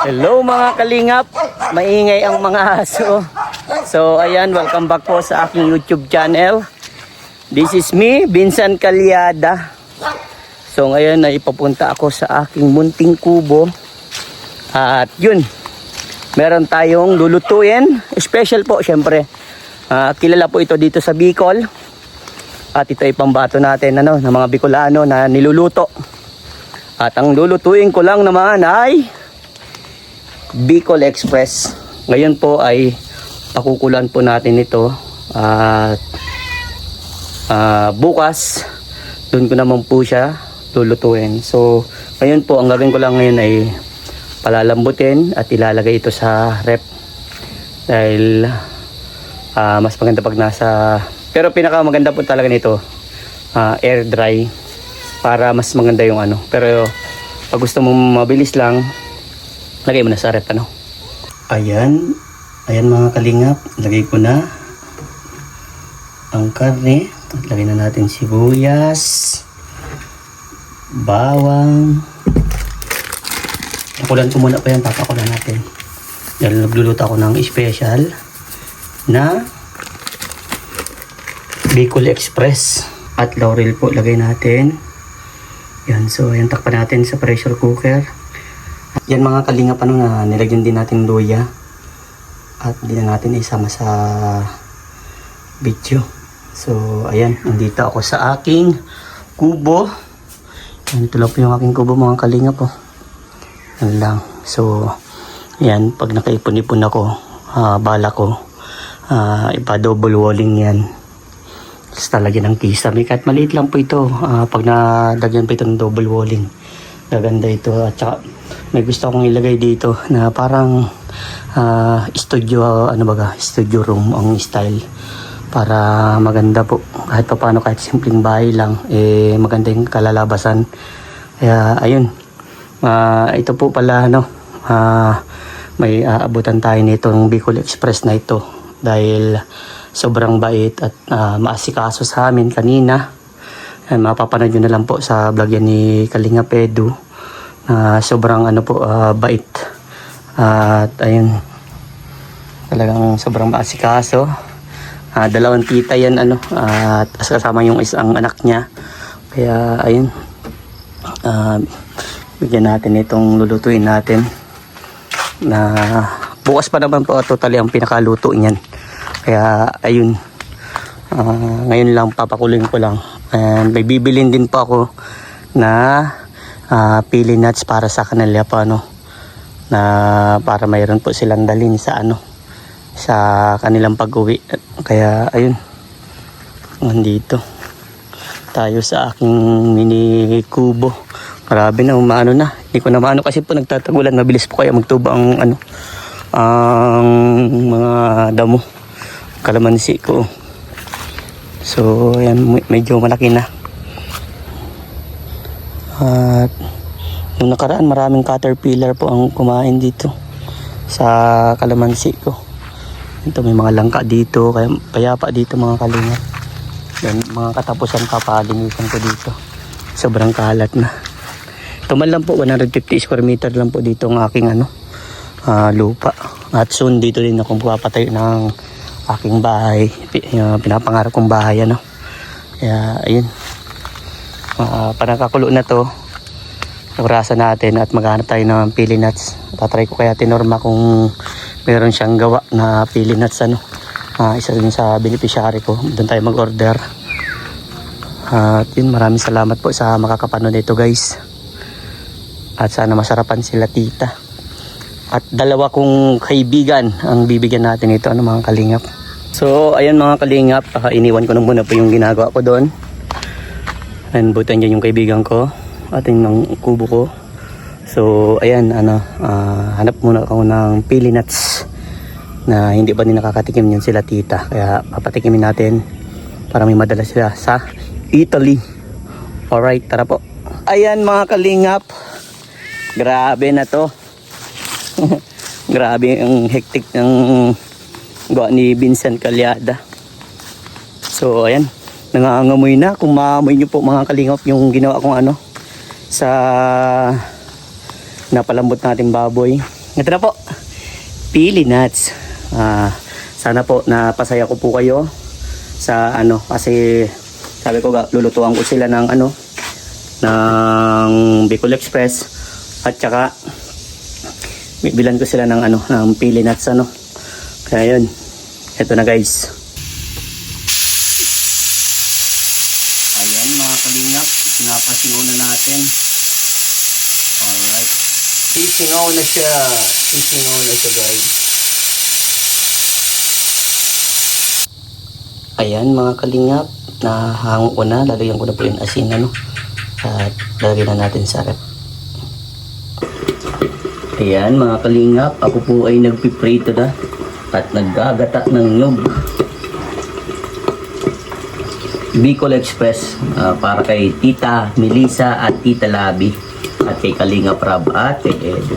Hello mga kalingap, maingay ang mga aso. So ayan, welcome back po sa aking YouTube channel. This is me, Vincent Calyada. So ngayon ay ipapunta ako sa aking munting kubo. At yun, meron tayong lulutuin. Special po syempre. Kilala po ito dito sa Bicol. At ito ay pambato natin ng mga Bicolano na niluluto. At ang lulutuin ko lang naman ay Bicol Express. Ngayon po ay pakukulan po natin ito at bukas doon ko naman po siya lulutuin. So ngayon po ang gagawin ko lang ngayon ay palalambutin at ilalagay ito sa rep dahil mas maganda pag nasa, pero pinaka maganda po talaga nito air dry para mas maganda yung pero pag gusto mo mabilis lang, lagay mo na sa rep Ayan mga kalingap, lagay ko na ang karne at lagay na natin sibuyas, bawang. Pakulan ko muna pa yan, papakulan natin dahil nagluluto ako ng special na Bicol Express. At laurel po lagay natin yan. So ayan, takpan natin sa pressure cooker. Yan mga kalingap, na nilagyan din natin luya at hindi na natin isama sa video. So ayan, nandito ako sa aking kubo. Yan, ito lang po yung aking kubo mga kalingap po. Yan lang. So yan, pag nakaipon-ipon ako, bala ko ipa-double walling yan. Tapos talagyan ng kisame. Kahit maliit lang po ito, pag nalagyan pa ito ng double walling, gaganda ito. At saka may gusto akong ilagay dito na parang studio, studio room ang style, para maganda po kahit pa paano, kahit simpleng bahay lang, maganda yung kalalabasan. Kaya ayun, ito po pala may aabutan tayo nitong Bicol Express na ito dahil sobrang bait at maasikaso sa amin kanina. Mapapanood nyo na lang po sa vlog yan ni Kalinga Pedro. Sobrang bait. At ayun, talagang sobrang maasikaso. Dalawang tita yan at kasama yung isang anak niya. Kaya ayun, bigyan natin itong lulutuin natin na bukas pa naman po totally ang pinakaluto niyan. Kaya ayun, ngayon lang papakuloyin ko lang. And may bibilin din po ako na pili nuts para sa kanila pa na para mayroon po silang dalhin sa sa kanilang pag-uwi. Kaya ayun, nandito tayo sa aking mini kubo. Grabe na, umaano na. Hindi ko na maano kasi po nagtatagulan. Mabilis po kaya magtuba ang mga damo, kalamansi ko. So ayan, medyo malaki na. At nung nakaraan maraming caterpillar po ang kumain dito sa kalamansi ko. Ito, may mga langka dito, kaya payapa dito mga kalingap. Yan, mga katapusan papalinisan ko dito. Sobrang kalat na. Tumal lang po, 150 square meter lang po dito ang aking lupa. At soon dito din ako papatayo ng aking bahay, pinapangarap kong bahay Kaya ayun, panakakulo na to, orasan natin at maghanap tayo ng pili nuts. Tatry ko kaya tinorma kung meron siyang gawa na pili nuts isa din sa beneficiary ko, doon tayo mag order. At yun, maraming salamat po sa makakapanood nito guys, at sana masarapan sila tita. At dalawa kong kaibigan ang bibigyan natin ito mga kalingap. So ayan mga kalingap, iniwan ko na muna po yung ginagawa ko doon. And butan dyan yung kaibigan ko at yung kubo ko. So ayan, hanap muna ako ng pili nuts na hindi pa din nakakatikim yun sila tita. Kaya papatikimin natin para may madala sila sa Italy. Alright, tara po. Ayan mga kalingap, grabe na to. Grabe ang hectic ng gawa ni Vincent Calyada. So ayan, nangangamoy na. Kung maamoy nyo po mga kalingap yung ginawa kong sa napalambot natin baboy. Ito na po, pili nuts. Sana po napasaya ko po kayo sa ano, kasi sabi ko lulutuan ko sila ng ano, ng Bicol Express, at saka bilan ko sila ng ano, ng pili nuts ano. Kaya yun, ito na guys. Ayan mga kalingap, pinapasingaw na natin. Alright, sisingaw na siya guys. Ayan mga kalingap, nahango ko na, lalagyan ko na po yung asin ano, at lalagyan na natin sa rep. Ayan mga kalingap, ako po ay nagpiprito na at naggagata ng nyug. Bicol Express para kay Tita Melissa at Tita Labi, at kay Kalingap Rab at kay Edo.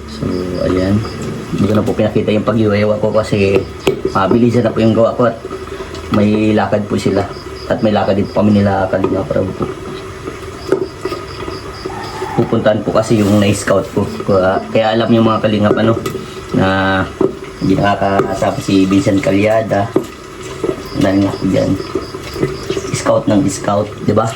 So ayan, hindi ko na po pinakita yung pag-iwayawa ko kasi mabilisan na po yung gawa ko at may lakad po sila, at may lakad din po kami nila Kalingap Rab po. Pupuntahan po kasi yung na-scout ko, kaya alam yung mga Kalingap ano, na hindi nakakasama si Vincent Calyada dahil nga po dyan, scout ng scout, di ba?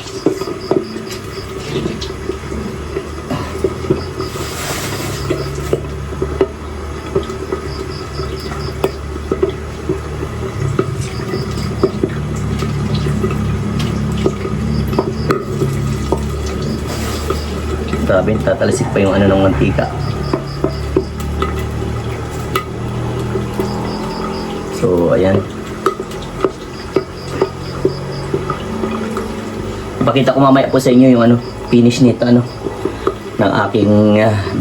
Grabe, tatalisik pa yung ano ng mantika. So, ayan. Pakita ko mamaya po sa inyo yung ano, finish nito ano, ng aking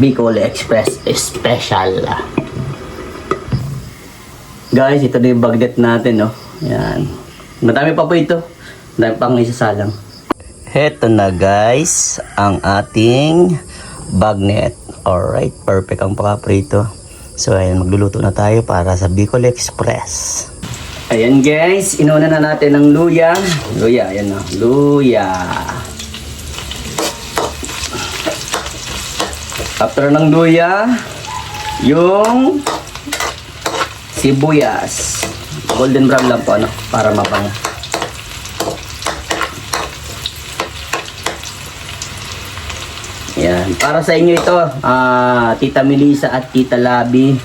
Bicol Express Special. Guys, ito na yung bagnet natin, no. Ayan. Madami pa po ito. Madami pang isasalang. Heto na guys, ang ating bagnet. Alright, perfect ang pakaprito. So ayan, magluluto na tayo para sa Bicol Express. Ayan guys, inuna na natin ng luya. Luya, ayan na, luya. After ng luya, yung sibuyas. Golden brown lang po ano, para mabango. Yan, para sa inyo ito, Tita Melissa at Tita Labi.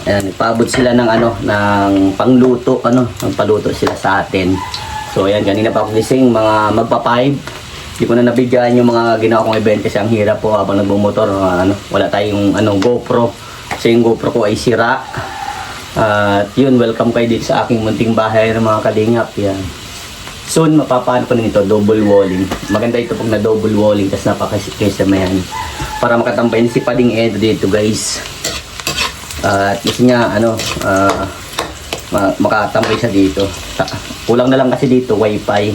Ayan, nagpaabot sila ng ano, ng pangluto, ano, nagpaluto sila sa atin. So ayan, kanina pa ako gising, mga magpa-5. Hindi ko na nabigyan yung mga ginawa kong event kasi ang hirap po habang nagmumotor, ano, wala tayong ano, GoPro. Kasi yung GoPro ko ay sira. At yun, welcome kayo dito sa aking munting bahay ng mga Kalingap. Yan. Soon, mapapaan ko na ito, double walling. Maganda ito pag na double walling, tapos napaka-kesamayan. Para makatambay na si Pading Edo dito, guys. At kasi nga, ano, makatambay siya dito. Kulang na lang kasi dito, wifi.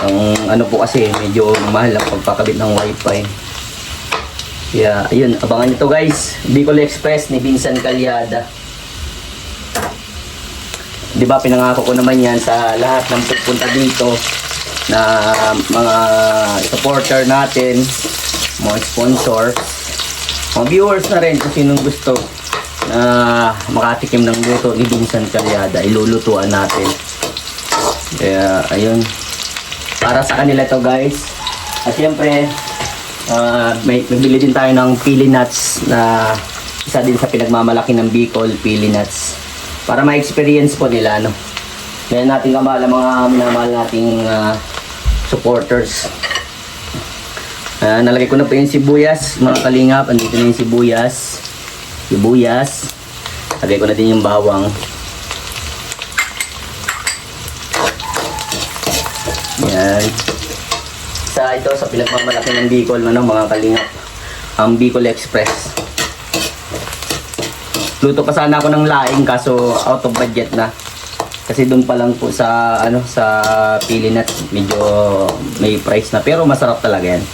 Ang ano po kasi, medyo mahal ang pagpakabit ng wifi. Kaya, ayun, abangan nyo to guys. Bicol Express ni Vincent Calyada. Di ba pinangako ko naman yan sa lahat ng pupunta dito na mga supporter natin, mga sponsor, mga viewers na rin kung sinong gusto na makatikim ng luto ni Vincent Calyada, ilulutuan natin. Kaya ayun, para sa kanila to guys. At syempre may bili din tayo ng pili nuts na isa din sa pinagmamalaki ng Bicol, pili nuts. Para ma-experience po nila, no? Kaya natin kamahal ang mga minamahal nating supporters. Nalagay ko na po yung sibuyas, mga Kalingap. Andito na yung sibuyas. Lagay ko na din yung bawang. Yan. Ito sa pinagmamalaki ng Bicol, ano, mga Kalingap. Ang Bicol Express. Luto pa sana ako ng laing kaso out of budget na. Kasi doon pa lang po sa ano, sa pili nuts medyo may price na, pero masarap talaga yan.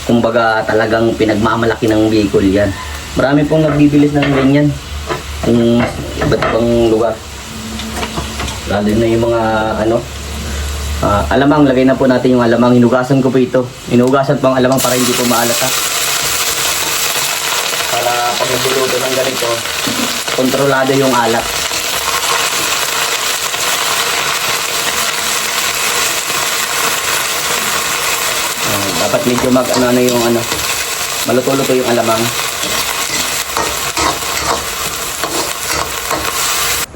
Kumbaga talagang pinagmamalaki ng Bicol yan. Marami pong nagbibilis ng ganyan. Kung iba't ibang lugar. Lalo na yung mga alamang, lagay na po natin yung alamang. Hinugasan ko po ito. Hinugasan po ang alamang para hindi po maalat ha. Para pag nagluluto ng ganito, kontrolado yung alat. Dapat medyo maluto-luto yung alamang.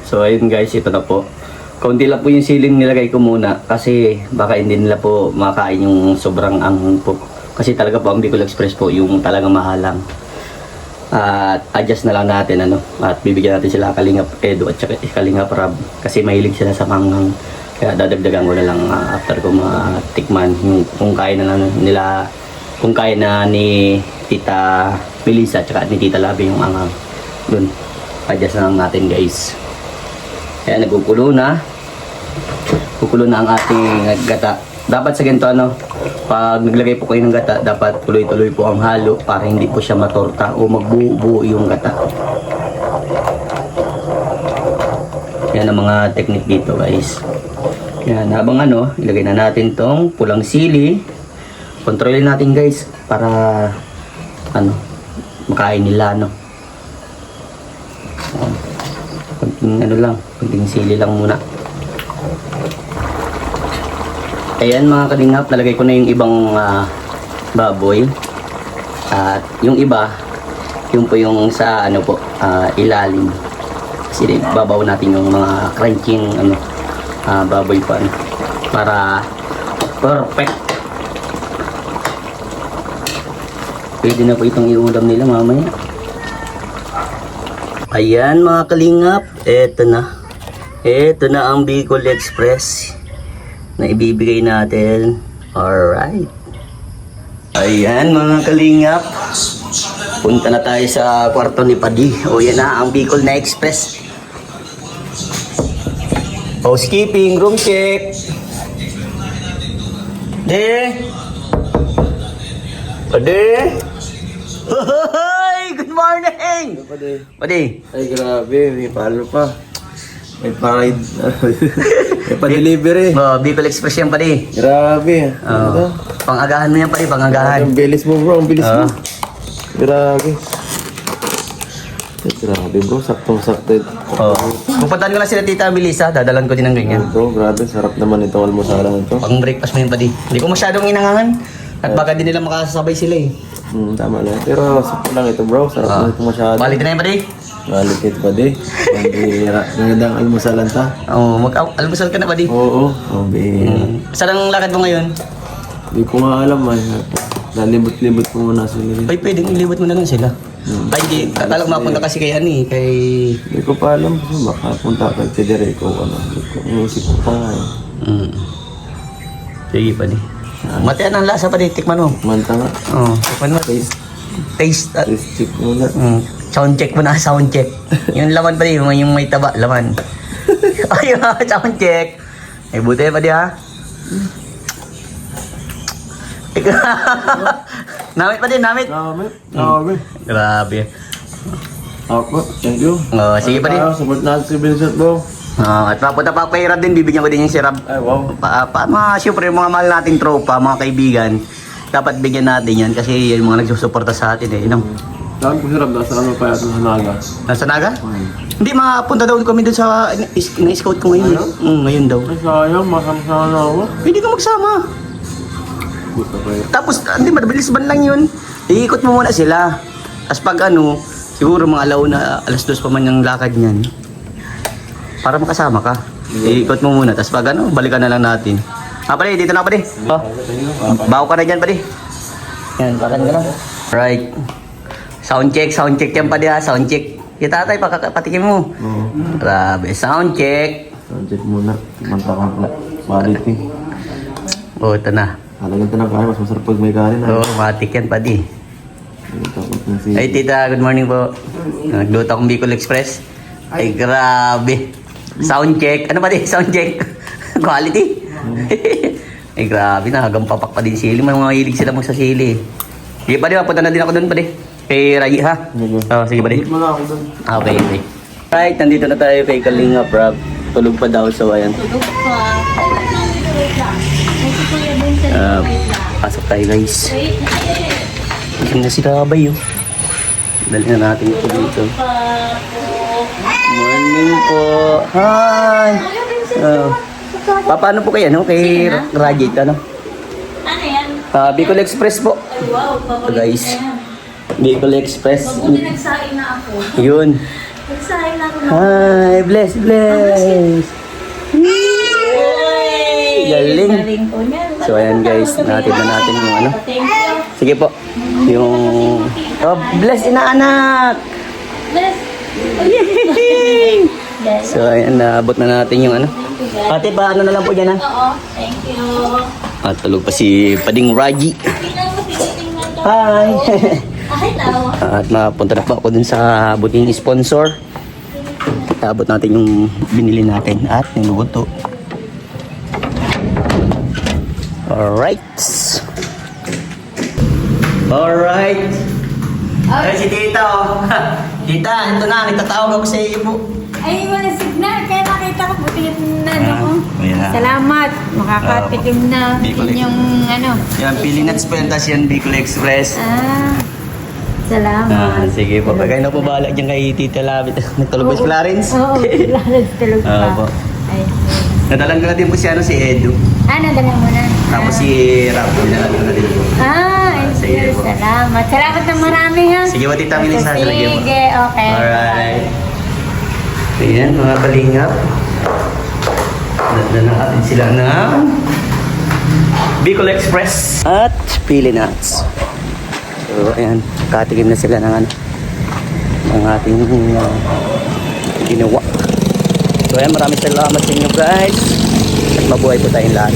So ayun guys, ito na po. Kaunti lang po yung siling nilagay ko muna kasi baka hindi nila po makain yung sobrang anghang po. Kasi talaga po ang Bicol Express po yung talagang mahalang. At adjust na lang natin at bibigyan natin sila Kalingap Edo at saka Kalingap Rab kasi mahilig sila sa manghang. Kaya dadagdagan ko na lang after ko matikman kung kaya na lang nila, kung kaya na ni Tita Melissa at saka ni Tita Labi yung anghang. Dun, adjust na lang natin guys. Kaya nagkukulo na ang ating gata. Dapat sa ganito pag naglagay po kayo ng gata, dapat tuloy-tuloy po ang halo para hindi po siya matorta o magbuo-buo yung gata. Yan ang mga technique dito guys. Yan, habang ilagay na natin tong pulang sili. Kontrolin natin guys para makain nila konting sili lang muna. Ayan mga kalingap, nalagay ko na yung ibang baboy. At yung iba, yung po yung sa ilalim. Kasi babaw natin yung mga crunching baboy pa para perfect. Pwede na po itong iulam nila mamaya. Ayan mga kalingap, eto na ang Bicol Express na ibibigay natin. Alright. Ayan mga kalingap, punta na tayo sa kwarto ni Padi. O yan na ang Bicol na Express. Housekeeping, room check. Padi. Hoy! Good morning! Padi. Ay, grabe. May palo pa. May paride. May pa-delivery. Bicol Express yan, Padi. Grabe. Pang-agahan mo yan, Padi. Pang-agahan. Ang bilis mo, bro. Ang bilis mo. Grabe. Ay, grabe, bro. Saktong-sakto. Pupuntahan ko lang sila Tita Melissa. Dadalan ko din ng ganyan. Bro, grabe. Sarap naman itong almusalan ito. Pang-breakfast mo yan, Padi. Hindi ko masyadong inangangan. At baka din nila makasabay sila eh. Tama lang. Pero sakto lang ito, bro. Sarap na ito masyado. Balik na yan, Padi. Balik ito, Padi. Ang bihira. Gandang almusalan ta. Almusal ka na, Padi. Oo. Ang bihira. Saan ang lakad mo ngayon? Hindi ko nga alam, ay. Lalibot-libot ko muna sila. Ay, pwedeng ilibot mo na lang sila. Ay, hindi. Akala ko mapunta kasi kay kay... Hindi ko pa alam kasi baka punta kay Federico Inisip ko pa nga eh. Sige, Padi. Matian ang lasa, Padi. Tikman mo. Manta nga. Tikman mo. Taste. Taste check muna. Sound check mo na, sound check. Yung laman, Padi. Yung may taba, laman. Ay, sound check. Ay, buti, Padi, ha? Namit, Padi, namit. Grabe. Grabe. Ako, thank you. Sige, Padi. Support natin si Vincent, bro. At papunta pa kay Rab din, bibigyan ko din yung si Rab. Ay, wow. Siyempre, mga mahal nating tropa, mga kaibigan, dapat bigyan natin yan kasi yung mga nagsusuporta sa atin eh. Saan ko si Rab, nasa ano pa yata sa Naga? Nasa Naga? Hindi, makapunta daw kami dun sa na-scout ko ngayon. Ngayon daw. Ay, sayang, masama na ako. Hindi ka magsama. Gusto ko yun. Tapos, hindi, mabilis ban lang yun. Iikot mo muna sila. Tapos pag siguro mga alas 2 pa man yung lakad niyan. Para makasama ka. Iikot mo muna. Tapos pag balikan na lang natin. Pare, dito na, Pare. Bago ka na dyan, Pare. Yan, bakan ka na. Right. Sound check yan, Pare, ha. Sound check. Kita tayo, patikin mo. Grabe, sound check. Sound check muna. Manta ka na. Quality. Ito na. Talagang ito na kaya, mas masarap pag may kanin. Matik yan, Padi. Ay, Tita, good morning po. Nagluto akong Bicol Express. Ay, grabe. Sound check. Ano ba din? Sound check. Quality. Ay, grabe. Nagampapak pa din sili. May mga hilig sila magsasili. Sige, Padi. Mapunta na din ako doon, Padi. Kay Rai, ha? Sige, Padi. Wala ako doon. Okay. Right, nandito na tayo kay Kalingap Rab. Tulog pa daw, so ayan. Tulog pa. Wait lang. Ito po yung Vincent. Wait lang. Pasok tayo guys. Wait. Ito na si Kabay oh. Dali na natin ito dito. Pa po. Morning po. Hi! Paano po kayo, no? Kay Sino na? Rajit, ano? Ano yan? Bicol Express po. Ay, wow. Paborito Guys. na yan. Bicol Express. Mabuti nagsaing na ako. Yun. Nagsaing na ako na. Hi! Bless, bless! Galing. Galing po niyan. So ayan guys, natin na natin yung ano. Thank you. Sige po. Yung... Oh, bless inaanak! Bless. Bless. So ayan, naabot na natin yung ano. Ate, paano na lang po dyan ha? Oo. Thank you. At tulog pa si Pading Raji. Tingnan mo, tinitingnan ka. Hi! Ay, tao. At mapunta na po ako dun sa buting sponsor. Abot natin yung binili natin at niluto. Alright. Alright. Ay, si Tita oh. Tita, ito na. Nagtatawag ako sa iyo po. Ay, wala signal. Kaya nakita ko, buti na ano ko. Ayan. Salamat. Makakatikim na Bicol inyong ano. Yan, pili nuts po yan. Tas yan, Bicol Express. Salamat. Sige po. Pagkain na po bahala dyan kay Tita Labit. Nagtulog ba si Clarence? Oo, lalas tulog pa. Opo. Ay, Nadalan ko na din po si, si Edu. dala mo na. Tapos si Rap. Nadalan ko na din po. Ay, Sige po. salamat. Salamat ng marami ha. Sige po, Tita Melissa. Lagyan mo. Sige, okay. Alright. Ayan, mga kalingap. Nadala natin sila ng Bicol Express at pili nuts. So, ayan. Katikim na sila ng ano, ng ating ginawa. So, ayan. Maraming salamat sa inyo guys. At mabuhay po tayong lahat.